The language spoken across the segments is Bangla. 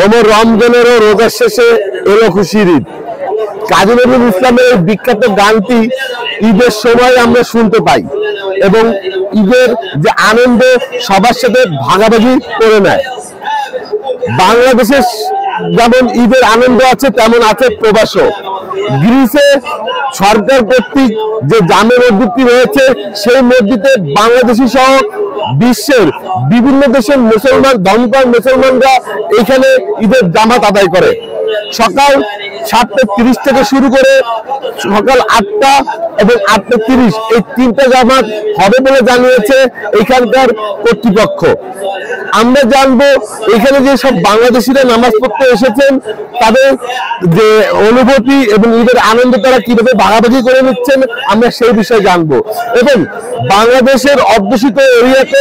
ওমর রমজানেরও রোজার শেষে এলো খুশির ঈদ। কাজী নজরুল ইসলামের বিখ্যাত গানটি ঈদের সময় আমরা শুনতে পাই এবং ঈদের যে আনন্দ সবার সাথে ভাগাভাগি করে নেয়। বাংলাদেশের যেমন ঈদের আনন্দ আছে তেমন আছে প্রবাসও। গ্রিসে সরকার কর্তৃক যে জামে মসজিদটি রয়েছে সেই মসজিদে বাংলাদেশি সহ বিশ্বের বিভিন্ন দেশের মুসলমান ধর্মপ্রাণ মুসলমানরা এখানে ঈদের জামাত আদায় করে। সকাল 7:30 থেকে শুরু করে সকাল 8টা এবং 8:30 এই তিনটা জামাত হবে বলে জানিয়েছে এখানকার কর্তৃপক্ষ। আমরা জানবো এখানে যে সব বাংলাদেশিরা নামাজ পড়তে এসেছেন তাদের যে অনুভূতি এবং ঈদের আনন্দ তারা কিভাবে ভাগাভাগি করে নিচ্ছেন আমরা সেই বিষয়ে জানবো। এবং বাংলাদেশের অধ্যুষিত এরিয়াতে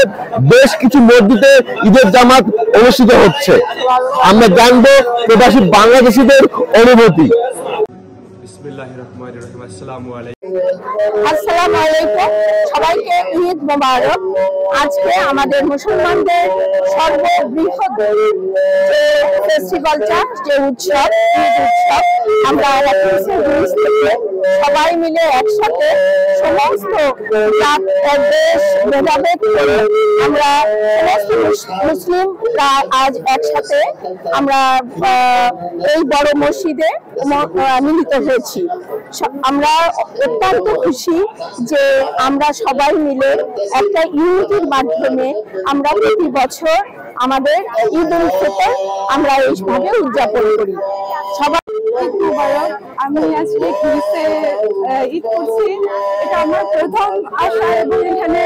বেশ কিছু মসজিদে ঈদের জামাত অনুষ্ঠিত হচ্ছে। আমরা জানবো প্রবাসী বাংলাদেশিদের অনুভূতি। আসসালামু আলাইকুম, সবাইকে ঈদ মোবারক। আজকে আমাদের মুসলমানদের সর্ববৃহৎ যে ফেস্টিভ্যালটা, যে উৎসব, ঈদ উৎসব, আমরা সবাই মিলে একসাথে সমস্ত জাত দেশ ভেদাভেদ করে আমরা সমস্ত মুসলিমরা আজ একসাথে আমরা এই বড় মসজিদে মিলিত হয়েছি। আমরা অত্যন্ত খুশি যে আমরা সবাই মিলে একটা ইউনিটির মাধ্যমে আমরা প্রতি বছর আমাদের ঈদ উল ফিতর আমরা এইভাবে উদযাপন করি। সবাই ঈদ মোবারক। আমি আজকে গ্রিসে ঈদ করছি, এটা আমার প্রথম আসা এবং এখানে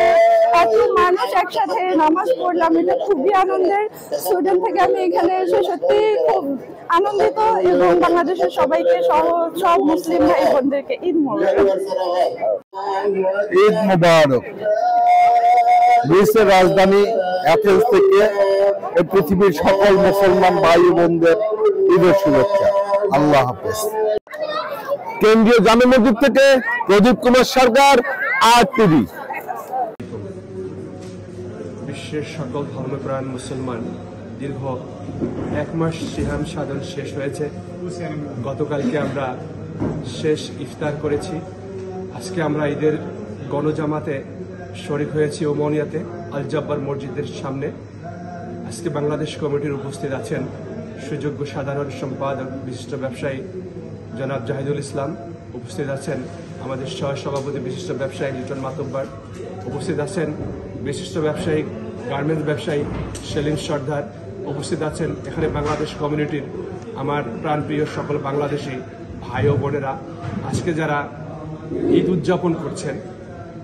এত মানুষ একসাথে নামাজ পড়লাম, এটা খুবই আনন্দের। সুইডেন থেকে আমি এখানে এসে সত্যি খুব আনন্দিত এবং বাংলাদেশের সবাইকে সব মুসলিম ভাই বোনদেরকে ঈদ মোবারক। ঈদ মোবারক। গ্রিসের রাজধানী অ্যাথেন্স থেকে পৃথিবীর সকল মুসলমান ভাই বোনদের ঈদের শুভেচ্ছা। আল্লাহ হাফেজ। কেন্দ্রীয় জামে মসজিদ থেকে প্রদীপ কুমার সরকার, RTV। বিশ্বের সকল ধর্মপ্রাণ মুসলমান দীর্ঘ 1 মাস সিয়াম সাধন শেষ হয়েছে। গতকালকে আমরা শেষ ইফতার করেছি। আজকে আমরা ঈদের গণজামাতে শরীক হয়েছি ওমনিয়াতে আল জব্বার মসজিদের সামনে। আজকে বাংলাদেশ কমিটির উপস্থিত আছেন সুযোগ্য সাধারণ সম্পাদক বিশিষ্ট ব্যবসায়ী জনাব জাহিদুল ইসলাম, উপস্থিত আছেন আমাদের সহসভাপতি বিশিষ্ট ব্যবসায়ী লিটন মাতব্বর, উপস্থিত আছেন বিশিষ্ট ব্যবসায়ী গার্মেন্টস ব্যবসায়ী সেলিম সর্দার, উপস্থিত আছেন এখানে বাংলাদেশ কমিউনিটির আমার প্রাণপ্রিয় সকল বাংলাদেশি ভাই ও বোনেরা। আজকে যারা ঈদ উদযাপন করছেন,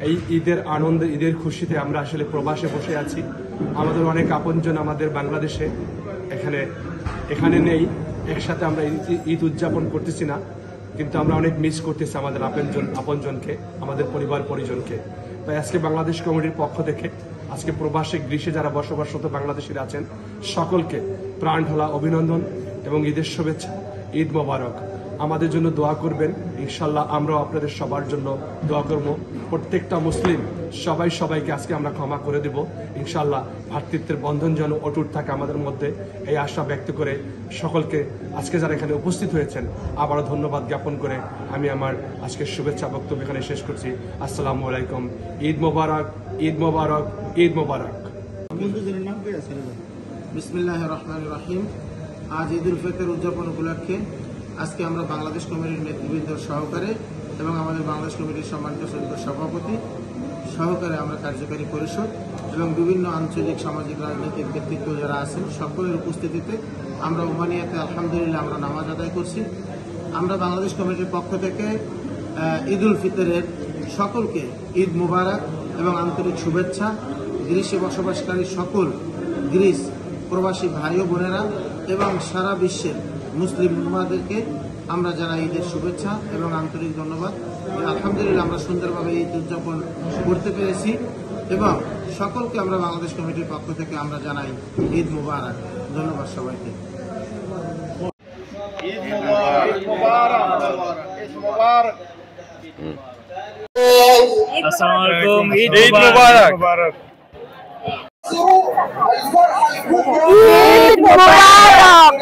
এই ঈদের আনন্দে, ঈদের খুশিতে আমরা আসলে প্রবাসে বসে আছি। আমাদের অনেক আপনজন আমাদের বাংলাদেশে এখানে নেই, একসাথে আমরা ঈদ উদযাপন করতেছি না, কিন্তু আমরা অনেক মিস করতেছি আমাদের আপনজনকে, আমাদের পরিবার পরিজনকে। তাই আজকে বাংলাদেশ কমিটির পক্ষ থেকে আজকে প্রবাসে গ্রীষ্মে যারা বসবাসরত বাংলাদেশিরা আছেন সকলকে প্রাণ ঢালা অভিনন্দন এবং ঈদের শুভেচ্ছা। ঈদ মোবারক। আমাদের জন্য দোয়া করবেন, ইনশাল্লাহ আমরাও আপনাদের সবার জন্য দোয়া করব। প্রত্যেকটা মুসলিম সবাইকে আজকে আমরা ক্ষমা করে দেব ইনশাল্লাহ। ভ্রাতৃত্বের বন্ধন যেন অটুট থাকে আমাদের মধ্যে, এই আশা ব্যক্ত করে সকলকে আজকে যারা এখানে উপস্থিত হয়েছেন আবারও ধন্যবাদ জ্ঞাপন করে আমি আমার আজকের শুভেচ্ছা বক্তব্য এখানে শেষ করছি। আসসালামু আলাইকুম। ঈদ মোবারক, ঈদ মোবারক, ঈদ মোবারক। বিসমিল্লাহির রহমানির রহিম। আজ ঈদ উল ফিতর উদযাপন উপলক্ষে আজকে আমরা বাংলাদেশ কমিটির নেতৃবৃন্দ সহকারে এবং আমাদের বাংলাদেশ কমিটির সম্মানিত সভাপতি সহকারে আমরা কার্যকারী পরিষদ এবং বিভিন্ন আঞ্চলিক সামাজিক রাজনৈতিক ব্যক্তিত্ব যারা আছেন সকলের উপস্থিতিতে আমরা ওমানিয়াতে আলহামদুলিল্লাহ আমরা নামাজ আদায় করছি। আমরা বাংলাদেশ কমিটির পক্ষ থেকে ঈদ উল ফিতরের সকলকে ঈদ মুবারক এবং আন্তরিক শুভেচ্ছা। গ্রিসে বসবাসকারী সকল গ্রিস প্রবাসী ভাই ও বোনেরা এবং সারা বিশ্বের মুসলিম উম্মাদেরকে আমরা যারা ঈদের শুভেচ্ছা এবং আন্তরিক ধন্যবাদ। আলহামদুলিল্লাহ আমরা সুন্দরভাবে ঈদ উদযাপন করতে পেরেছি এবং সকলকে আমরা বাংলাদেশ কমিটির পক্ষ থেকে আমরা জানাই ঈদ মুবারক। ধন্যবাদ সবাইকে। ঈদ মুবারক। আসসালামু আলাইকুম, ঈদ মুবারক। ঈদ মুবারক।